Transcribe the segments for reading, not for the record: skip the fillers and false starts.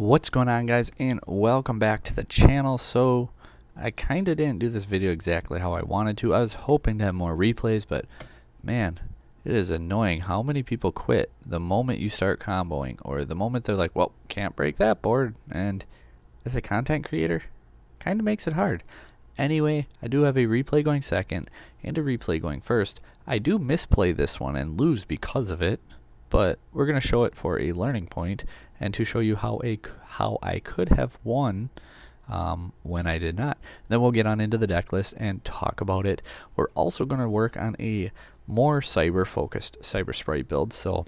What's going on, guys, and welcome back to the channel. So I kind of didn't do this video exactly how I wanted to. I was hoping to have more replays, but man, it is annoying how many people quit the moment you start comboing, or the moment they're like, well, can't break that board. And as a content creator, kind of makes it hard. Anyway, I do have a replay going second and a replay going first. I do misplay this one and lose because of it, but we're going to show it for a learning point and to show you how I could have won when I did not. Then we'll get on into the deck list and talk about it. We're also going to work on a more cyber-focused Cyber Sprite build. So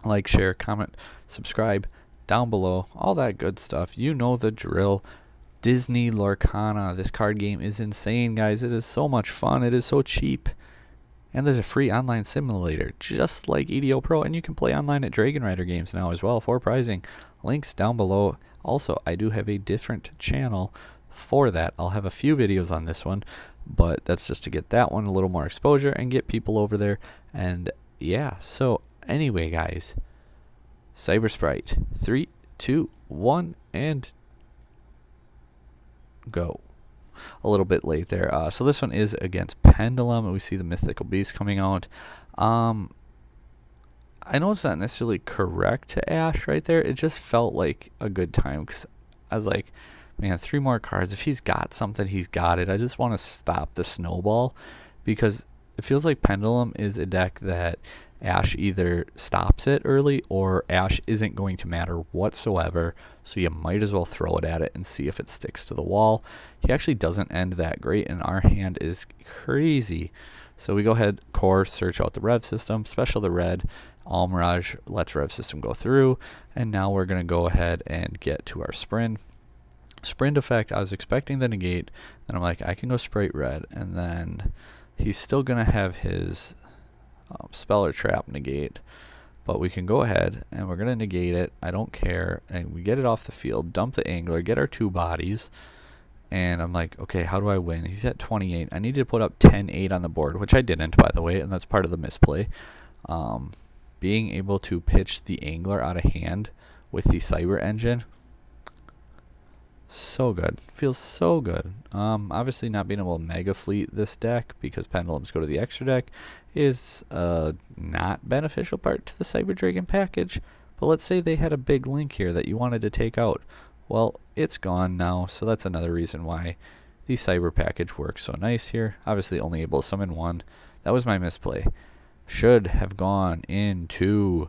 like, share, comment, subscribe down below, all that good stuff. You know the drill. Disney Lorcana. This card game is insane, guys. It is so much fun. It is so cheap. And there's a free online simulator, just like EDO Pro, and you can play online at Dragon Rider games now as well for prizing. Links down below. Also, I do have a different channel for that. I'll have a few videos on this one, but that's just to get that one a little more exposure and get people over there. And yeah, so anyway, guys, Cyber Sprite, 3, 2, 1, and go. A little bit late there. So this one is against Pendulum, and we see the Mythical Beast coming out. I know it's not necessarily correct to Ash right there. It just felt like a good time because I was like, man, 3 more cards. If he's got something, he's got it. I just want to stop the snowball because it feels like Pendulum is a deck that Ash either stops it early or Ash isn't going to matter whatsoever, so you might as well throw it at it and see if it sticks to the wall. He actually doesn't end that great, and our hand is crazy. So we go ahead, core, search out the rev system, special the red, Almirage lets rev system go through, and now we're going to go ahead and get to our sprint. Sprint effect, I was expecting the negate, then I'm like, I can go Sprite red, and then he's still going to have his spell or trap negate, but we can go ahead and we're going to negate it. I don't care, and we get it off the field, dump the angler, get our 2 bodies, and I'm like, okay, how do I win? He's at 28. I need to put up 10-8 on the board, which I didn't, by the way, and that's part of the misplay. Being able to pitch the angler out of hand with the cyber engine, so good. Feels so good. Obviously not being able to mega fleet this deck because pendulums go to the extra deck is not beneficial part to the Cyber Dragon package. But let's say they had a big link here that you wanted to take out. Well, it's gone now, so that's another reason why the Cyber package works so nice here. Obviously only able to summon 1. That was my misplay. Should have gone into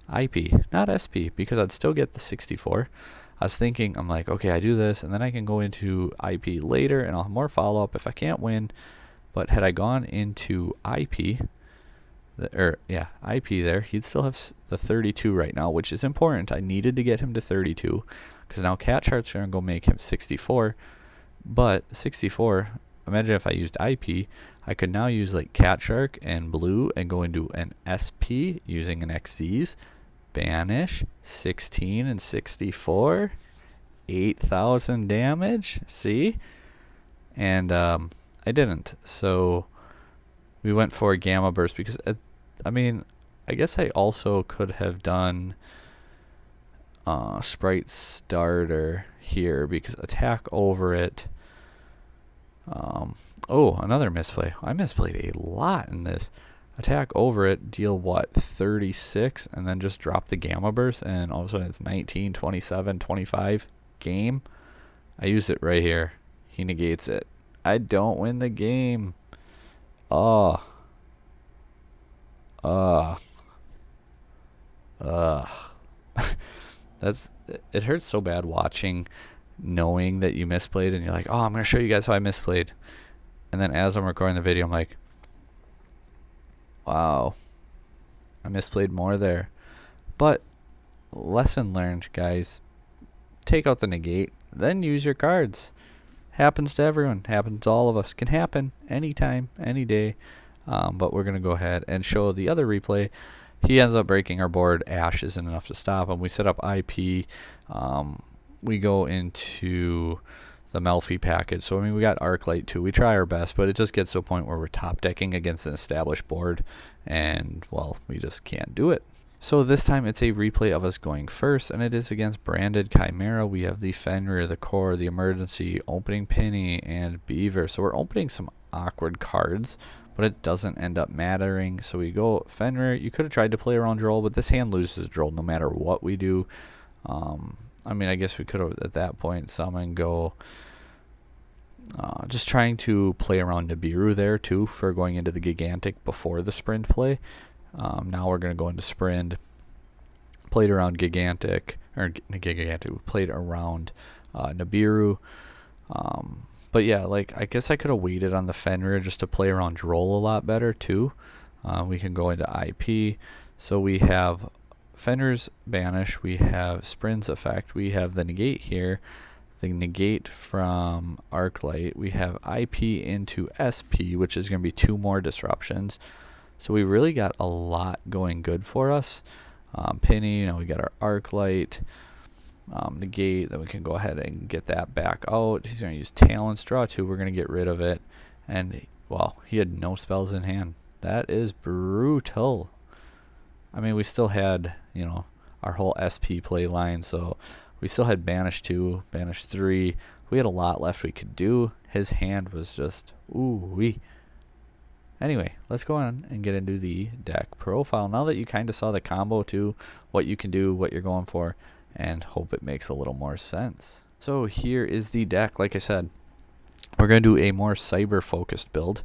IP, not SP, because I'd still get the 64. I was thinking, I'm like, okay, I do this, and then I can go into IP later, and I'll have more follow-up if I can't win. But had I gone into IP, IP there, he'd still have the 32 right now, which is important. I needed to get him to 32, because now Cat Chart's going to go make him 64. But 64, imagine if I used IP, I could now use like Cat Shark and Blue and go into an SP using an XZ's. Banish, 16 and 64, 8,000 damage, see? And I didn't, so we went for a Gamma Burst because, I mean, I guess I also could have done Sprite Starter here because attack over it. Oh, another misplay. I misplayed a lot in this. Attack over it, deal what, 36, and then just drop the Gamma Burst, and all of a sudden it's 19, 27, 25 game. I use it right here. He negates it. I don't win the game. It hurts so bad watching, knowing that you misplayed, and you're like, oh, I'm going to show you guys how I misplayed. And then as I'm recording the video, I'm like, wow, I misplayed more there. But lesson learned, guys. Take out the negate, then use your cards. Happens to everyone. Happens to all of us. Can happen anytime, any day. But we're going to go ahead and show the other replay. He ends up breaking our board. Ash isn't enough to stop him. We set up IP. We go into the Melfi package. So, I mean, we got Arclight too. We try our best, but it just gets to a point where we're top decking against an established board, and, well, we just can't do it. So this time it's a replay of us going first, and it is against Branded Chimera. We have the Fenrir, the Core, the Emergency, Opening Penny, and Beaver. So we're opening some awkward cards, but it doesn't end up mattering. So we go Fenrir. You could have tried to play around Droll, but this hand loses Droll no matter what we do. I mean, I guess we could have at that point summon, go just trying to play around Nibiru there too for going into the Gigantic before the Sprint play. Now we're going to go into Sprint. Played around Gigantic, or Gigantic, we played around Nibiru. But yeah, like, I guess I could have waited on the Fenrir just to play around Droll a lot better too. We can go into IP. So we have Fenrir's Banish, we have Sprint's Effect, we have the Negate here, the Negate from Arclight, we have IP into SP, which is going to be 2 more disruptions. So we really got a lot going good for us. Penny, you know, we got our Arclight, Negate, then we can go ahead and get that back out. He's going to use Talents, draw 2, we're going to get rid of it. And, well, he had no spells in hand. That is brutal. I mean, we still had, you know, our whole SP play line, so we still had Banish 2, Banish 3. We had a lot left we could do. His hand was just, ooh-wee. Anyway, let's go on and get into the deck profile. Now that you kind of saw the combo too, what you can do, what you're going for, and hope it makes a little more sense. So here is the deck. Like I said, we're going to do a more cyber-focused build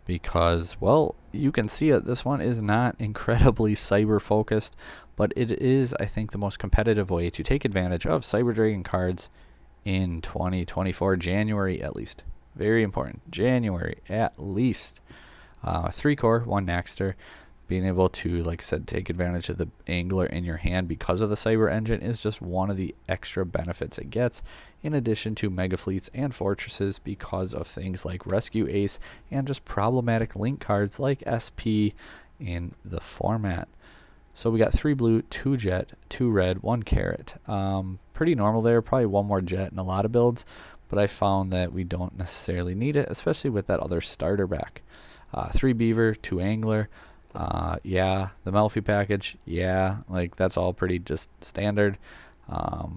because, well, you can see it. This one is not incredibly cyber-focused, but it is, I think, the most competitive way to take advantage of Cyber Dragon cards in 2024, January at least. Very important, January at least. 3 core, 1 Naxter. Being able to, like I said, take advantage of the angler in your hand because of the Cyber Engine is just one of the extra benefits it gets, in addition to Mega Fleets and Fortresses because of things like Rescue Ace and just problematic link cards like SP in the format. So we got 3 blue, 2 jet, 2 red, 1 carrot. Pretty normal there, probably 1 more jet in a lot of builds, but I found that we don't necessarily need it, especially with that other starter back. 3 beaver, 2 angler. Yeah, the Melfi package, yeah, like that's all pretty just standard.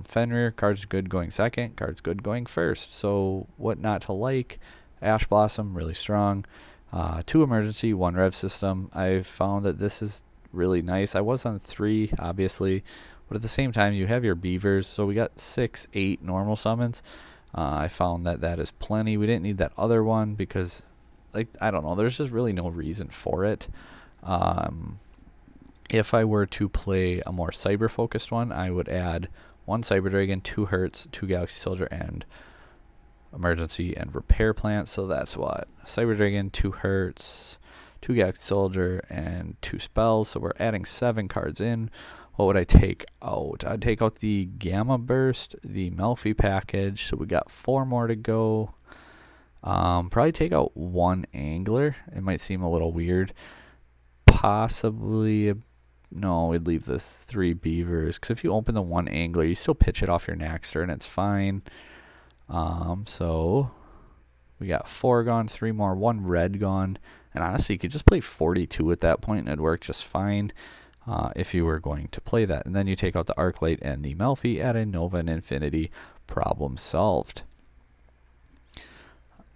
Fenrir, cards good going second, cards good going first. So what not to like? Ash Blossom, really strong. 2 emergency, 1 rev system. I found that this is really nice. I was on 3, obviously, but at the same time you have your beavers, so we got 6, 8 normal summons. I found that that is plenty. We didn't need that other one because, like, I don't know, there's just really no reason for it. If I were to play a more cyber focused one, I would add 1 Cyber Dragon, 2 Hertz, 2 Galaxy Soldier, and Emergency and Repair Plant. So that's what? Cyber Dragon, 2 Hertz, 2 Galaxy Soldier, and 2 spells. So we're adding 7 cards in. What would I take out? I'd take out the Gamma Burst, the Melfi package. So we got 4 more to go. Probably take out 1 angler. It might seem a little weird. Possibly, no, we'd leave this 3 beavers, because if you open the 1 angler, you still pitch it off your Naxter and it's fine. So we got 4 gone, 3 more, 1 red gone, and honestly you could just play 42 at that point and it'd work just fine if you were going to play that. And then you take out the Arclight and the Melfi, add in Nova and Infinity, problem solved.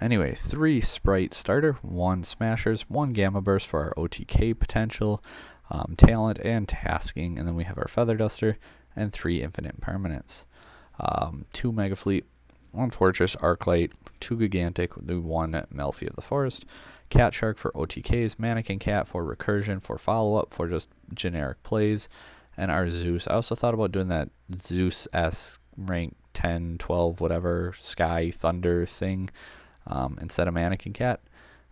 Anyway, 3 Sprite starter, 1 Smashers, 1 Gamma Burst for our OTK potential, talent and tasking, and then we have our Feather Duster, and 3 Infinite Permanents. 2 Mega Fleet, 1 Fortress, Arclight, 2 Gigantic, the 1 Melfi of the Forest, Cat Shark for OTKs, Mannequin Cat for recursion, for follow-up, for just generic plays, and our Zeus. I also thought about doing that Zeus-esque rank 10, 12, whatever, Sky, Thunder thing, instead of Mannequin Cat.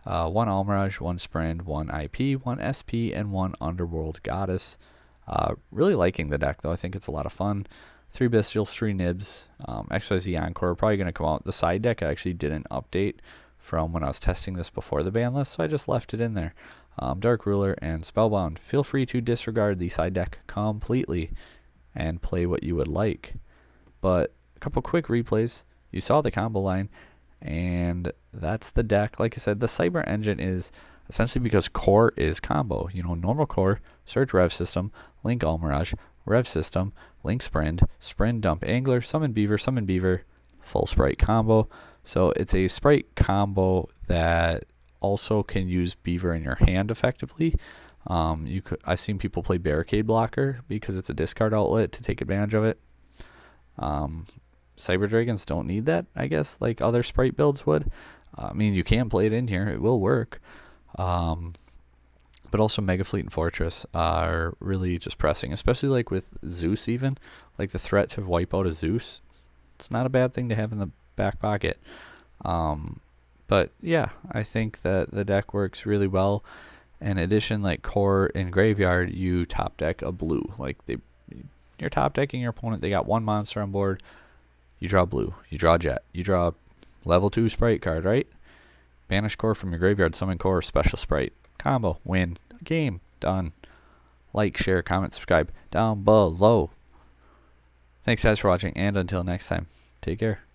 1 Almirage, 1 Sprint, 1 IP, 1 SP, and 1 Underworld Goddess. Really liking the deck, though. I think it's a lot of fun. 3 Bestials, 3 Nibs, XYZ Encore are probably going to come out. The side deck I actually didn't update from when I was testing this before the ban list, so I just left it in there. Dark Ruler and Spellbound. Feel free to disregard the side deck completely and play what you would like. But a couple quick replays. You saw the combo line, and that's the deck. Like I said, the Cyber Engine is essentially because core is combo. You know, normal core, search Rev System, link Almirage, Rev System, link Sprint, dump Angler, summon Beaver, full Sprite combo. So it's a Sprite combo that also can use Beaver in your hand effectively. I've seen people play Barricade Blocker because it's a discard outlet to take advantage of it. Cyber Dragons don't need that, I guess, like other Sprite builds would. I mean, you can play it in here; it will work. But also Mega Fleet and Fortress are really just pressing, especially like with Zeus even. Like the threat to wipe out a Zeus, it's not a bad thing to have in the back pocket. But yeah, I think that the deck works really well. In addition, like core and graveyard, you top deck a blue. Like you're top decking your opponent, they got one monster on board, you draw blue, you draw jet, you draw level 2 Sprite card, right? Banish core from your graveyard, summon core, special Sprite. Combo, win, game, done. Like, share, comment, subscribe down below. Thanks guys for watching, and until next time, take care.